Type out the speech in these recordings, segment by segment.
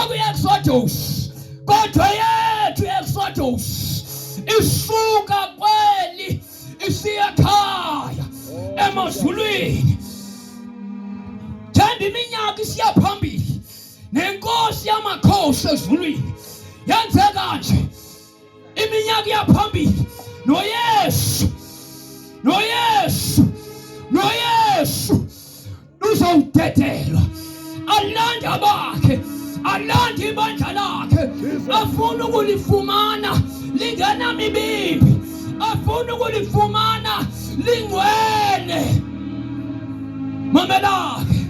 kwakuyi-Exodus, kodwa yethu i-Exodus isuka kweli isiya ekhaya emazulwini. Themba iminyaka isiya phambili nenkosi yamakhosi ezulwini yenzeka nje. Iminyaka yaphambili noYesu uzawudedelwa, alande abakhe, alande ibandla lakhe, afuna ukulifumana lingenamibimbi, afuna ukulifumana lingcwele. Mamelake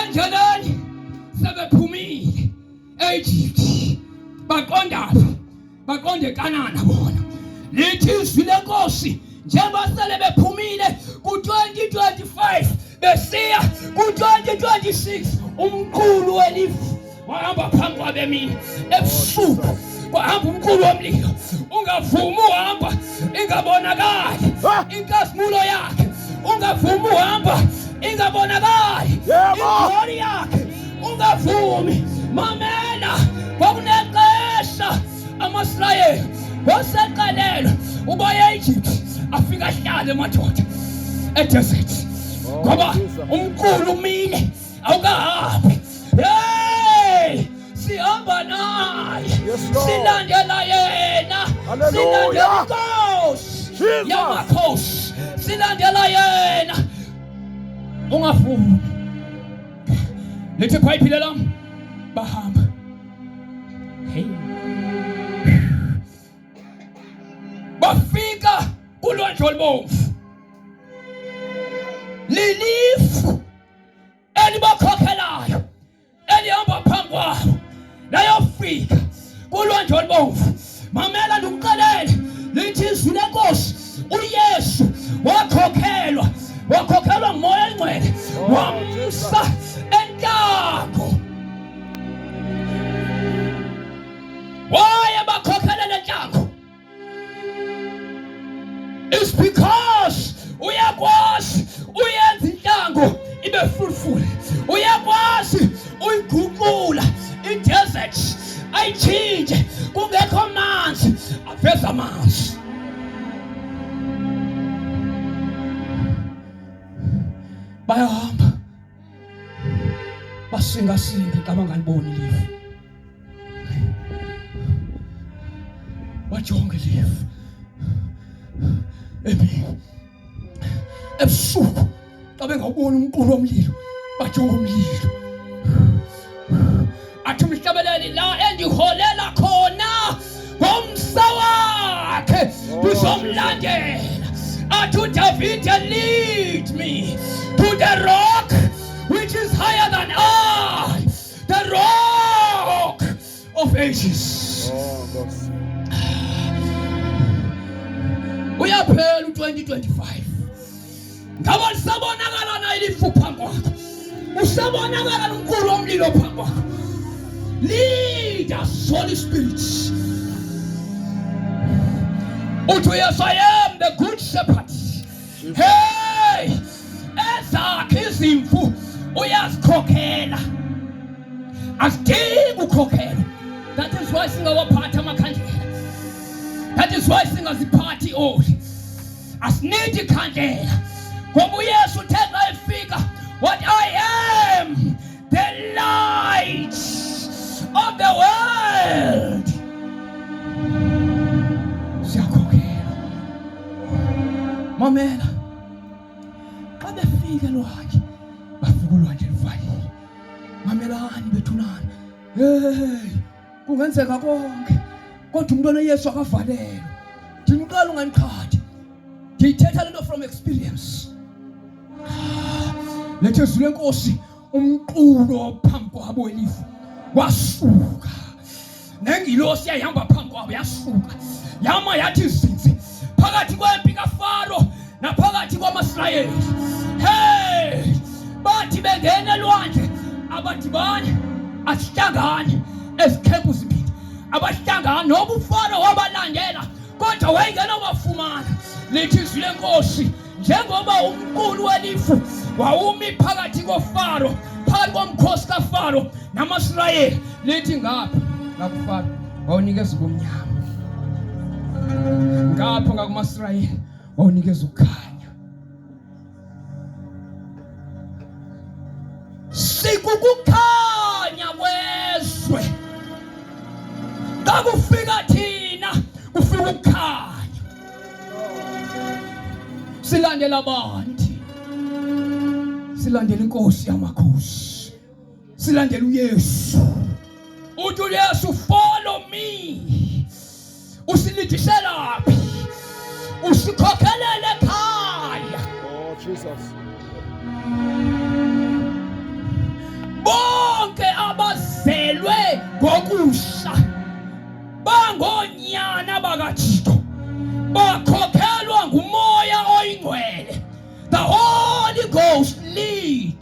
endleleni sebephumile e-Egypt, baqondaphi? Baqonde eKanani bona. Lithi izwi lenkosi njengoba sele bephumile ku-2025 besiya ku-2026, umqulu welifu wahamba phambi kwabemini ebusuku, kwahamba umqulu womlilo, ungavumi uhamba ingabonakali inkazimulo yakhe, ungavumi uhamba ingabonakali ingqoli yakhe, ungavumi. Mamela, kwakunexesha ama-Israyeli waseqalelwa uboya e-Egypt, afika ahlale madoda e-desert ngoba umqulu umile awukahambi. Hey, sihamba naye, silandela yena, silandela inkosi yamakhosi, silandela yena. Ungafuni lithi iBhayibhile lami bahamba. Hey, bafika kulwandle olubomvu, lilifu elibakhokhelayo elihamba phambi kwabo layofika kulwandle olubomvu. Mamela ndikuxelele, lithi izwi lenkosi uYesu wakhokhelwa nguMoya Oyingcwele, wamsa entlango. Why bakhokhelela entlango? It's because uyakwazi uyenza intlango ibe fruitful, uyakwazi uyiguqula i-desert ayichinje, kungekho manzi aveza amanzi. Bayahamba basingasinga xa bangaliboni ilifu, bajonge ilifu ebusuku xa bengawuboni umqulu womlilo, bajonge umlilo. Athi umhlabeleli la endiholela khona ngomsa wakhe ndizomlandela. Athi uDavide, lead me to the rock which is higher than I, the rock of ages. Uyaphela u-2025, ngaba lisabonakala na ilifu phambi kwakho, usabonakala nomqulu womlilo phambi kwakho. Lead us, Holy Spirit. Uthi yes, I am the good shepherd. Hey, ezakhe izimvu uyazikhokhela, azidingi ukhokhelwa. That is why singawaphathi amakhandlela, that is why singaziphathi ioli, asinidi ikhandlela ngoba uYesu uthe xa efika, what I am the light of the world. Siyakhokhela. Mamela, xa befika elwandle, bafika ulwandle luvalile. Mamelani bethunana, hey, kungenzeka konke kodwa umntwana Yesu akavalelwa. Ndimqala unganiqhathi, ndiyithetha lento from experience. Lethe izwi lenkosi, umqulu phambi kwabo welifu wasuka, nengilosi yayihamba phambi kwabo yasuka, yama yathi zinzi phakathi kwempi kaFaro naphakathi kwama-Israyeli. Hey, bathi bengena elwandle abadibani, asihlangani ezikhempu zimbili, abahlangani noba uFaro wabalandela kodwa wayengena wabafumana. Lithi izwi lenkosi, njengoba umqulu welifu wawumi phakathi koFaro phakathi komkhosi kaFaro namaSirayeli lithi ngapha ngakuFaro wawunikeza ubumnyama, ngapha ngakumaSirayeli wawunikeza ukukhanya. Sikukukhanya kwezwe, kakufika thina kufika ukukhanya. Silandela abantu, silandela inkosi yamakhosi, silandela uYesu. Uthi uYesu follow me, usilithiselaphi, usikhokhelele ekhaya. Oh Jesus. Bonke abazelwe ngokusha bangonyana bakaJito bakhokhelwa ngumoya oyingcwele. The Holy Ghost lead.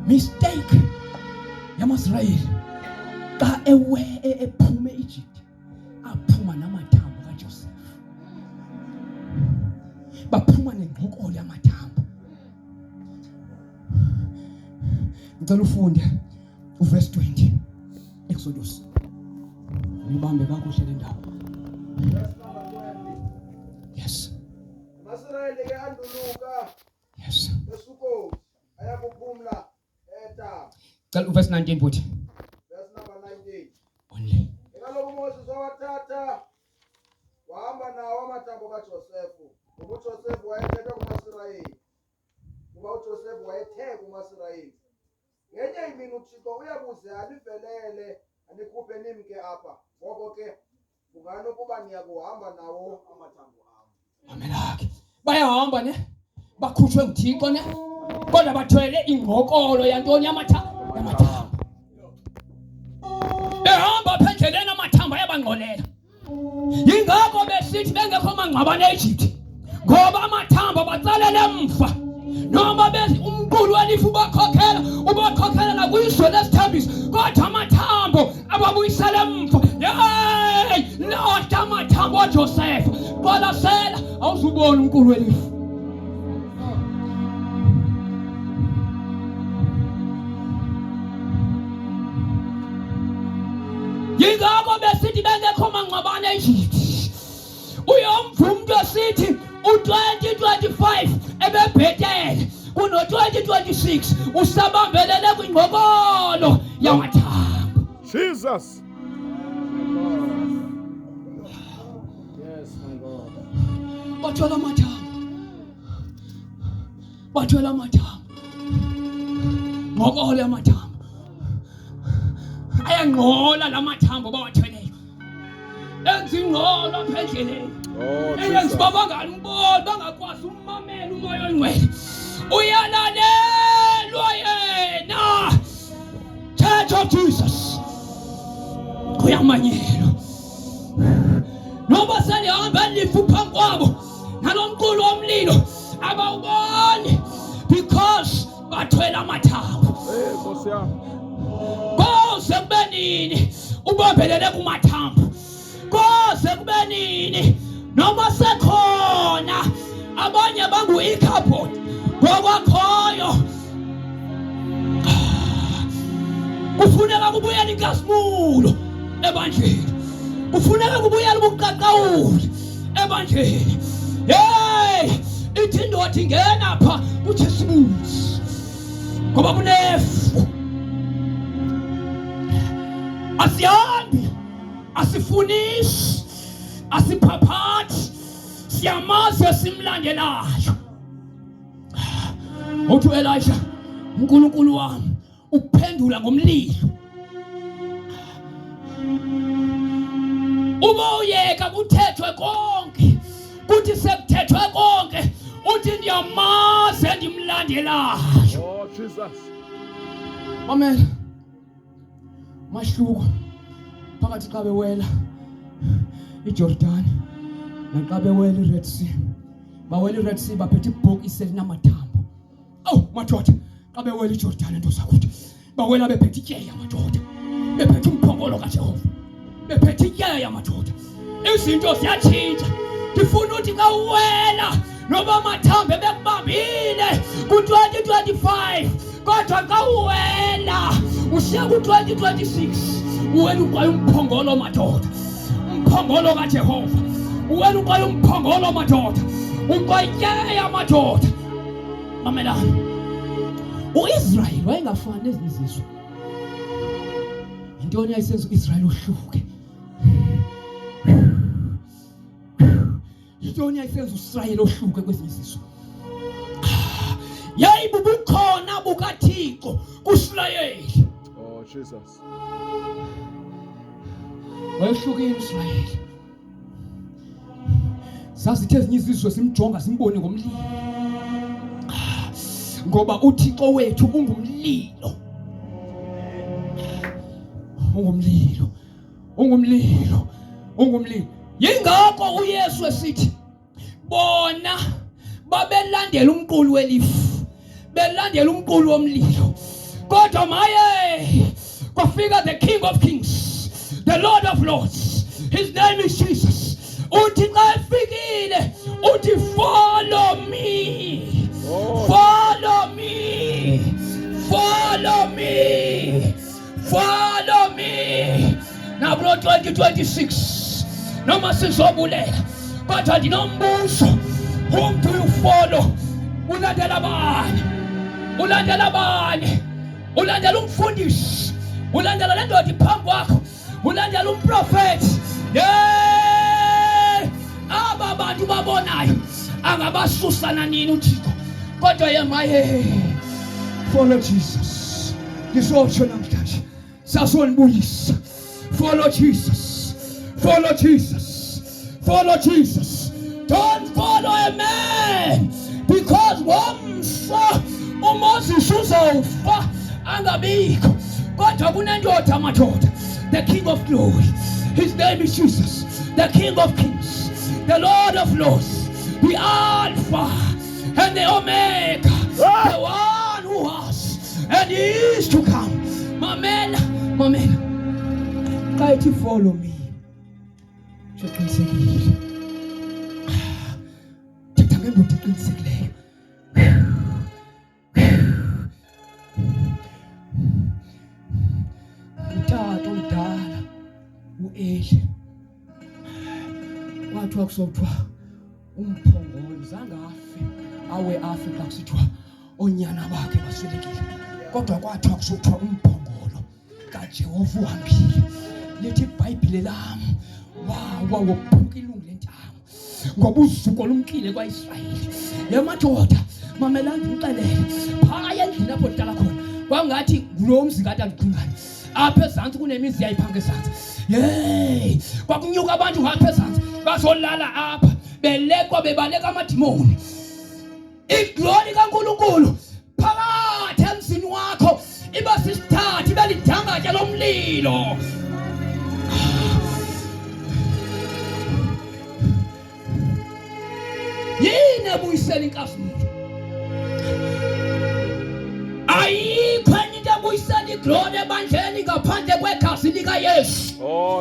Mistake yamaSirayeli xa ephume Egypt, aphuma namathambo kaJoseph, baphuma nengqokolo yamathambo. Ngicela ufunde uverse 20 Exodus. Nibambe kakuhle le ndawo. Yes. Masirayeli ke anduluka. Yes. Besuko ayakuphumla eta. Cela uverse 19 futhi. Verse number 19. Only. Ngalokho Moses wawathatha wahamba nawo amathambo kaJosefu. UJosefu wayethethe kumaSirayeli. Kuba uJosefu wayethe kumaSirayeli. Ngenye imini uThixo uyakuze alivelele anikhuphe nimke apha. Ngoko ke kungani ukuba niyakuhamba nawo amathambo ami. Mamelake. Bayahamba ne? Bakhutshwe nguThixo ne? Kodwa bathwele ingqokolo yantoni yamathambo. Behamba phendleleni amathambo ayabangqolela. Yingakho besithi bengekho mangcwabane eEgypt, ngoba amathambo batsalela emva. Noma bezi umqulu welifu ubakhokhela nakuyizwe lesithambisi, kodwa amathambo ababuyisela emva. Hey, Lord, amathambo kaJoseph qolasela awuzubona umqulu welifu. Yingakho besithi bengekho mangcwabane eEgypt. Uyomva umuntu esithi u2025 ebebhetele kuno2026 usabambelele kwingqokolo yamathambo. Jesus. Yes, my God. Bathwala amathambo. Bathwala amathambo. Ngqokolo yamathambo. Ayangqola lamathambo bawathweleyo. Enza ingqolo apha endleleni. Eyenza babangani umbona bangakwazi ummamela umoya oyingcwele. Uyalalelwa yena. Church of Jesus. Kuyamanyelwa. Noma selihamba lifu phambi kwabo nalomqulu womlilo abawuboni, because bathwela amathambo. Nkosi yami. Kose kube nini ubambelele kumathambo. Kose kube nini noma sekhona abanye bangu-ikhabhodi ngokwakhoyo, kufuneka kubuyela inkazimulo ebandleni, kufuneka kubuyela ubuqaqawuli ebandleni. Hey, ithi indoda ingena pha kuthi sibuzi ngoba kunefu. Asihambi, asifunisi, asiphaphathi, siyamazi simlandelayo. Uthi Elisha, uNkulunkulu wami uphendula ngomlilo. Ubuyeka kuthethwe konke, kuthi sekuthethwe konke, uthi ndiyamazi endimlandelayo. Oh Jesus. Amen. Mahluko phakathi xa bewela iJordan naxa bewela iRed Sea. Bawela iRed Sea baphethe ibhokisi elinamathambo. Awu madoda, xa bewela iJordan into zakuthi bawela bephethe ityeya madoda, bephethe umphongolo kaJehova, bephethe ityeya madoda. Izinto ziyatshintsha ndifuna uthi xa uwela noba amathambo bekubambile ku-2025 kodwa xa uwela ushiya ku-2026 uwela uqwayo umphongolo madoda, umphongolo kaJehova, uwela uqwayo umphongolo madoda, uqwayikeya madoda. Mamelani, uIsrayeli wayengafani nezinye izizwe. Yintoni yayisenza uIsrayeli uhluke? Yintoni yayisenza uIsrayeli ohluke kwezinye izizwe? Yayibubukhona bukaThixo kuIsrayeli. Oh Jesus. Wayehlukile uIsrayeli. Sasithe ezinye izizwe simjonga simbone ngomlilo. Ngoba uThixo wethu ungumlilo. Ungumlilo. Ungumlilo. Ungumlilo. Yingakho uYesu esithi bona babelandela umqulu welifu, belandela umqulu womlilo. Kodwa maye kwafika the King of Kings, the Lord of Lords. His name is Jesus. Uthi xa efikile uthi follow me. Follow me. Follow me. Follow me. Now bro 2026 noma sizobulela kodwa ndinombuzo. Whom do you follow? Ulandela bani? Ulandela bani? Ulandela umfundisi? Ulandela le ndoda iphambi kwakho? Ulandela umprofeti? Aba bantu babonayo angabasusana nini uThixo, kodwa yemaye follow Jesus. Ngisotsho namhlanje sasonibuyisa. Follow Jesus. Follow Jesus. Follow Jesus. Don't follow a man, because womsa uMoses uzawufa angabikho, kodwa kunendoda madoda, the King of Glory. His name is Jesus, the King of Kings, the Lord of Lords, the Alpha and the Omega, the one who was and is to come. Mamela, mamela, try to follow me. Uqinisekile. Ngendoda eqinisekileyo. Utata omdala uEli wathiwa kusothiwa umphongolo zange afe afe xa kusithiwa onyana bakhe baswelekile, kodwa kwathiwa kusothiwa umphongolo kaJehova uhambile. Lithi iBhayibhile lam wawophuka ilungu lentamo ngoba usuku olumkile kwaIsrayeli. Yemadoda mamelani ndixelele, phaya endlini apho nditala khona kwangathi ngulo mzi kaTaluqingane. Apha ezantsi kunemizi yayiphanga ezantsi. Kwakunyuka abantu ngapha ezantsi bazolala apha belekwa bebaleka amadimoni. Iglori kaNkulunkulu phakathi emzini wakho iba sisithathu ibe lidangatya lomlilo. Yini ebuyisela inkazimulo? Ayikho enye into ebuyisela iglori ebandleni ngaphandle kwegazi likaYesu.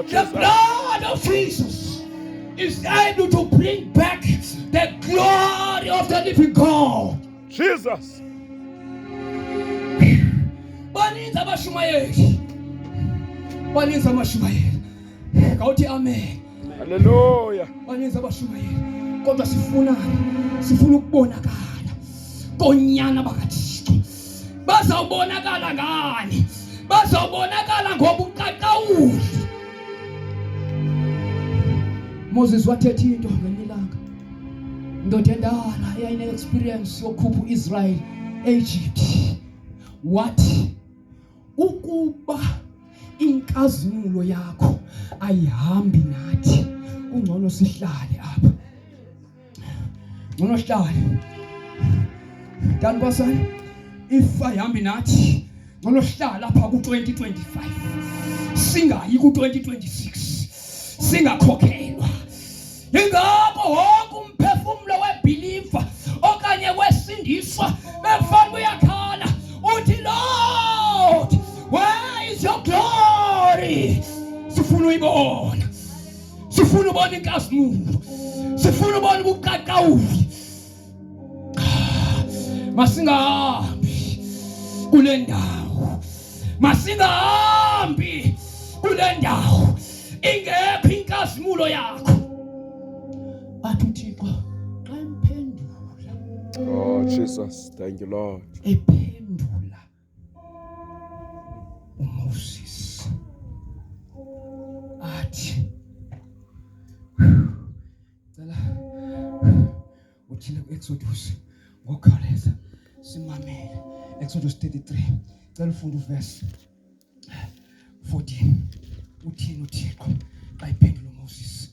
The blood of Jesus is able to bring back the glory of the living God. Jesus. Baninzi abashumayeli. Baninzi abashumayeli. Kawuthi amen. Hallelujah. Baninzi abashumayeli. Kodwa sifuna ukubonakala konyana bakaThixo. Bazawubonakala ngani? Bazawubonakala ngobuqaqawuli. Moses wathetha into ngelinye ilanga. Indoda endala eyayine-experience yokukhupha uIsrael e-Egypt. Wathi ukuba inkazimulo yakho ayihambi nathi, ungcono sihlale apha. Ngcono sihlale. Danibasana, if ayihambi nathi, ngcono sihlala apha ku-2025. Singayi ku-2026. Singakhokhelwa. Ingakho wonke umphefumulo webeliever okanye wesindiswa befana uyakhala uthi, Lord, where is your glory? Sifuna uyibona. Sifuna ubona inkazimulo. sifuna ubona ubuqaqawuli. Masingahambi kule ndawo, masingahambi kule ndawo ingekho inkazimulo yakho. Athi uThixo xa imphendula, Oh, Jesus. Thank you, Lord. ephendula uMoses athi cela uthile ku-Exodus ngokhawuleza simamele. Exodus 33 cela ufunde uverse 14. Uthini uThixo xa iphendula uMoses?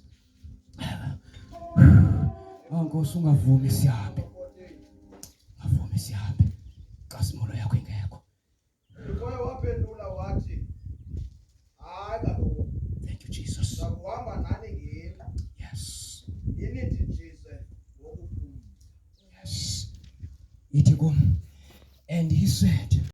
Nkosi ungavumi sihambe, ungavumi sihambe, inkazimulo yakho ingekho. Umoya waphendula wathi, hayi kaloku. Thank you Jesus. Sakuhamba nani ngini. Yes. Inithi Jesus ngokuphumza. Yes. Ithi kum, and he said,